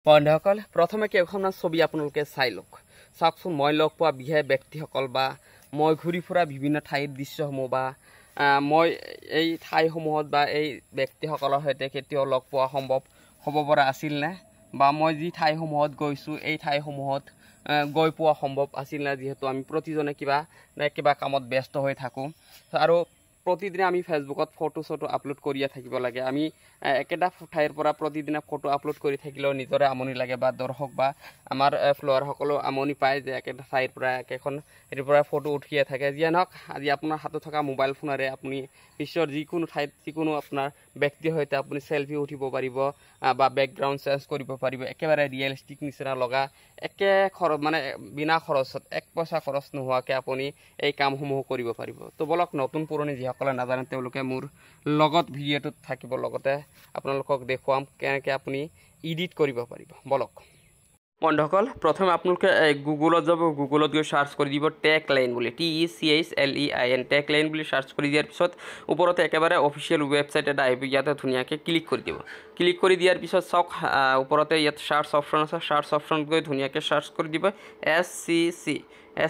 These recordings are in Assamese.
বন্ধুসকল প্ৰথমে কেইখনমান ছবি আপোনালোকে চাই লওক চাওকচোন মই লগ পোৱা বিশেষ ব্যক্তিসকল বা মই ঘূৰি ফুৰা বিভিন্ন ঠাইৰ দৃশ্যসমূহ বা মই এই ঠাইসমূহত বা এই ব্যক্তিসকলৰ সৈতে কেতিয়াও লগ পোৱা সম্ভৱ হ'ব পৰা আছিল নে বা মই যি ঠাইসমূহত গৈছোঁ এই ঠাইসমূহত গৈ পোৱা সম্ভৱ আছিল নে যিহেতু আমি প্ৰতিজনে কিবা কামত ব্যস্ত হৈ থাকোঁ আৰু প্ৰতিদিনে আমি ফেচবুকত ফটো আপলোড কৰিয়ে থাকিব লাগে আমি একেটা ঠাইৰ পৰা প্ৰতিদিনে ফটো আপলোড কৰি থাকিলেও নিজৰে আমনি লাগে বা দৰ্শক বা আমাৰ ফলোৱাৰসকলেও আমনি পায় যে একেটা ঠাইৰ পৰা একেখন হেৰিৰ পৰা ফটো উঠিয়ে থাকে যিয়ে নহওক আজি আপোনাৰ হাতত থকা মোবাইল ফোনেৰে আপুনি বিশ্বৰ যিকোনো ঠাইত যিকোনো আপোনাৰ ব্যক্তিৰ সৈতে আপুনি চেলফি উঠিব পাৰিব বা বেকগ্ৰাউণ্ড চেঞ্জ কৰিব পাৰিব একেবাৰে ৰিয়েলিষ্টিক নিচিনা লগা একে খৰচ মানে বিনা খৰচত এক পইচা খৰচ নোহোৱাকৈ আপুনি এই কামসমূহ কৰিব পাৰিব তো বলক নতুন পুৰণি যিসকলে নাজানে তেওঁলোকে মোৰ লগত ভিডিঅ'টোত থাকিব লগতে আপোনালোকক দেখুৱাম কেনেকৈ আপুনি এডিট কৰিব পাৰিব বলক বন্ধুসকল প্ৰথমে আপোনালোকে গুগলত যাব গুগলত গৈ সাৰ্চ কৰি দিব টেক লাইন বুলি TECHLEIN টেক লাইন বুলি সাৰ্চ কৰি দিয়াৰ পিছত ওপৰতে একেবাৰে অফিচিয়েল ৱেবছাইট এটা আহিব ইয়াতে ধুনীয়াকৈ ক্লিক কৰি দিব ক্লিক কৰি দিয়াৰ পিছত চাওক ওপৰতে ইয়াত সাৰ্চ অপশ্যন আছে সাৰ্চ অপশ্যনত গৈ ধুনীয়াকৈ সাৰ্চ কৰি দিব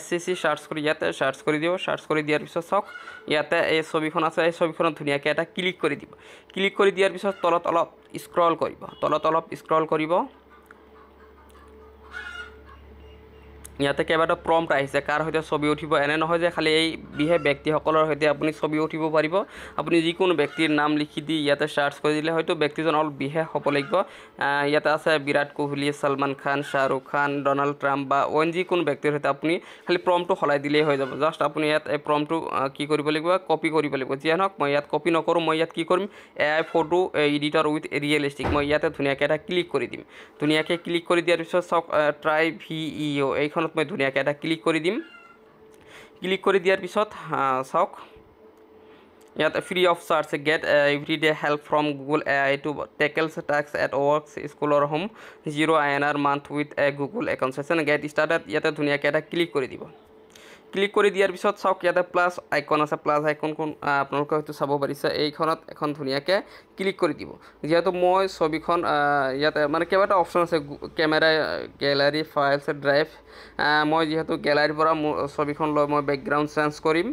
SCC সাৰ্চ কৰি ইয়াতে সাৰ্চ কৰি দিব সাৰ্চ কৰি দিয়াৰ পিছত চাওক ইয়াতে এই ছবিখন আছে এই ছবিখনত ধুনীয়াকৈ এটা ক্লিক কৰি দিব ক্লিক কৰি দিয়াৰ পিছত তলত অলপ স্ক্ৰল কৰিব ইয়াতে কেইবাটাও প্ৰম্পট আহিছে কাৰ সৈতে ছবি উঠিব এনে নহয় যে খালি এই বিশেষ ব্যক্তিসকলৰ সৈতে আপুনি ছবি উঠিব পাৰিব আপুনি যিকোনো ব্যক্তিৰ নাম লিখি দি ইয়াতে সাৰ্চ কৰি দিলে হয়তো ব্যক্তিজন অলপ বিশেষ হ'ব লাগিব ইয়াতে আছে বিৰাট কোহলি সলমান খান শ্বাহৰুখ খান ডনাল্ড ট্ৰাম্প বা অইন যিকোনো ব্যক্তিৰ সৈতে আপুনি খালি প্ৰম্পটটো সলাই দিলেই হৈ যাব জাষ্ট আপুনি ইয়াত এই প্ৰম্পটটো কি কৰিব লাগিব কপি কৰিব লাগিব যিয়ে নহওক মই ইয়াত কপি নকৰোঁ মই ইয়াত কি কৰিম AI photo editor with realistic মই ইয়াতে ধুনীয়াকৈ এটা ক্লিক কৰি দিম ধুনীয়াকৈ ক্লিক কৰি দিয়াৰ পিছত চাওক ট্ৰাই VEO এইখনত মই ধুনীয়াকৈ এটা ক্লিক কৰি দিম ক্লিক কৰি দিয়াৰ পিছত চাওক ইয়াত free of charge get everyday help from Google AI to tackles task at work school or home 0 INR month with a Google account session get started ইয়াতে ধুনীয়াকৈ এটা ক্লিক কৰি দিব ক্লিক কৰি দিয়াৰ পিছত চাওক ইয়াতে প্লাছ আইকন আছে প্লাছ আইকনখন আপোনালোকে হয়তো চাব পাৰিছে এইখনত এখন ধুনীয়াকৈ ক্লিক কৰি দিব যিহেতু মই ছবিখন ইয়াতে মানে কেইবাটা অপশ্যন আছে কেমেৰা গেলাৰী ফাইলছ ড্ৰাইভ মই যিহেতু গেলাৰীৰ পৰা মোৰ ছবিখন লৈ মই বেকগ্ৰাউণ্ড চেঞ্জ কৰিম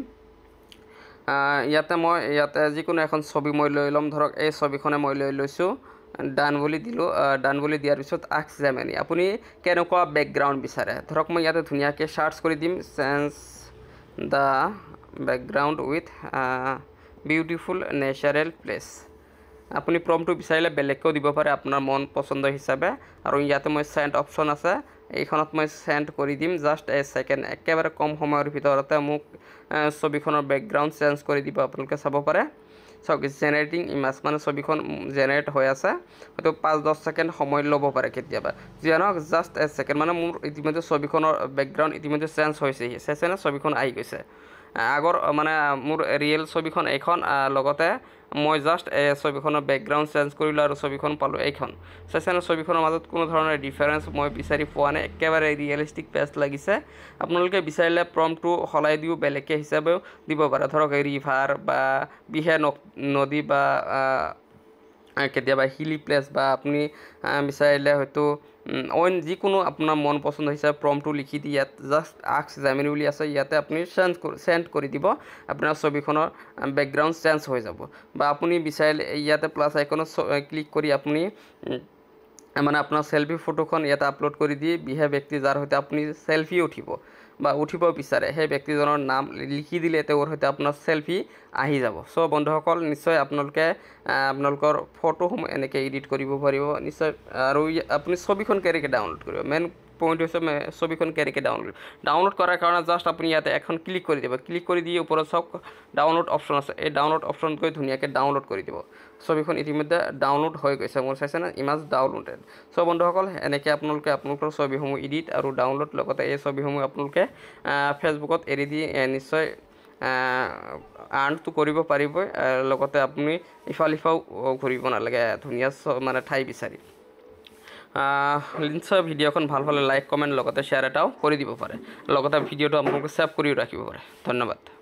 ইয়াতে যিকোনো এখন ছবি মই লৈ ল'ম ধৰক এই ছবিখনে মই লৈ লৈছোঁ ডান বুলি দিলোঁ ডান বুলি দিয়াৰ পিছত আস্ক জেমিনি আপুনি কেনেকুৱা বেকগ্ৰাউণ্ড বিচাৰে ধৰক মই ইয়াতে ধুনীয়াকৈ সাৰ্চ কৰি দিম change the background with beautiful natural place আপুনি প্ৰম্পটটো বিচাৰিলে বেলেগকৈও দিব পাৰে আপোনাৰ মন পচন্দ হিচাপে আৰু ইয়াতে মই চেণ্ড অপশ্যন আছে এইখনত মই চেণ্ড কৰি দিম জাষ্ট এ ছেকেণ্ড একেবাৰে কম সময়ৰ ভিতৰতে মোক ছবিখনৰ বেকগ্ৰাউণ্ড চেঞ্জ কৰি দিব আপোনালোকে চাব পাৰে চাওক জেনেৰেটিং ইমেজ মানে ছবিখন জেনেৰেট হৈ আছে হয়তো 5-10 ছেকেণ্ড সময় ল'ব পাৰে কেতিয়াবা যিয়ে নহওক জাষ্ট এ ছেকেণ্ড মানে মোৰ ইতিমধ্যে ছবিখনৰ বেকগ্ৰাউণ্ড ইতিমধ্যে চেঞ্জ হৈছে চেঞ্জ ছবিখন আহি গৈছে আগৰ মানে মোৰ ৰিয়েল ছবিখন এইখন লগতে মই জাষ্ট এই ছবিখনৰ বেকগ্ৰাউণ্ড চেঞ্জ কৰিলোঁ আৰু ছবিখন পালোঁ এইখন চেচেনে ছবিখনৰ মাজত কোনো ধৰণৰ ডিফাৰেঞ্চ মই বিচাৰি পোৱা নাই একেবাৰে ৰিয়েলিষ্টিক পেষ্ট লাগিছে আপোনালোকে বিচাৰিলে প্ৰম্পটটো সলাই দিও বেলেগকৈ হিচাপেও দিব পাৰে ধৰক ৰিভাৰ বা বিশেষ নদী বা কেতিয়াবা হিলি প্লেচ বা আপুনি বিচাৰিলে হয়তো অইন যিকোনো আপোনাৰ মন পচন্দ হিচাপে প্ৰম্পটটো লিখি দি ইয়াত জাষ্ট আস্ক জেমিনি বুলি আছে ইয়াতে আপুনি চেণ্ড কৰি দিব আপোনাৰ ছবিখনৰ বেকগ্ৰাউণ্ড চেঞ্জ হৈ যাব বা আপুনি বিচাৰিলে ইয়াতে প্লাছ আইকনত ক্লিক কৰি আপুনি মানে আপোনাৰ চেলফি ফটোখন ইয়াতে আপলোড কৰি দি বিশেষ ব্যক্তি যাৰ সৈতে আপুনি চেলফি উঠিব বিচাৰে সেই ব্যক্তিজনৰ নাম লিখি দিলে তেওঁৰ সৈতে আপোনাৰ চেলফি আহি যাব চ' বন্ধুসকল নিশ্চয় আপোনালোকে আপোনালোকৰ ফটোসমূহ এনেকৈ এডিট কৰিব পাৰিব নিশ্চয় আৰু আপুনি ছবিখন কেনেকৈ ডাউনলোড কৰিব মেইন পইণ্ট হৈছে ছবিখন কেনেকৈ ডাউনলোড কৰাৰ কাৰণে জাষ্ট আপুনি ইয়াতে এখন ক্লিক কৰি দিব ক্লিক কৰি দি ওপৰত চাওক ডাউনলোড অপশ্যন আছে এই ডাউনলোড অপশ্যনত গৈ ধুনীয়াকৈ ডাউনলোড কৰি দিব ছবিখন ইতিমধ্যে ডাউনলোড হৈ গৈছে মোৰ চাইছে না ইমেজ ডাউনলোডেড চ' বন্ধুসকল এনেকৈ আপোনালোকৰ ছবিসমূহ এডিট আৰু ডাউনলোড লগতে এই ছবিসমূহ আপোনালোকে ফেচবুকত এৰি দি নিশ্চয় আৰ্ণটো কৰিব পাৰিবই লগতে আপুনি ইফাল ঘূৰিব নালাগে ধুনীয়া মানে ঠাই বিচাৰি নিশ্চয় ভিডিঅ'খন ভাল হ'লে লাইক কমেণ্ট লগতে শ্বেয়াৰ এটাও কৰি দিব পাৰে লগতে ভিডিঅ'টো আপোনালোকে ছেভ কৰিও ৰাখিব পাৰে ধন্যবাদ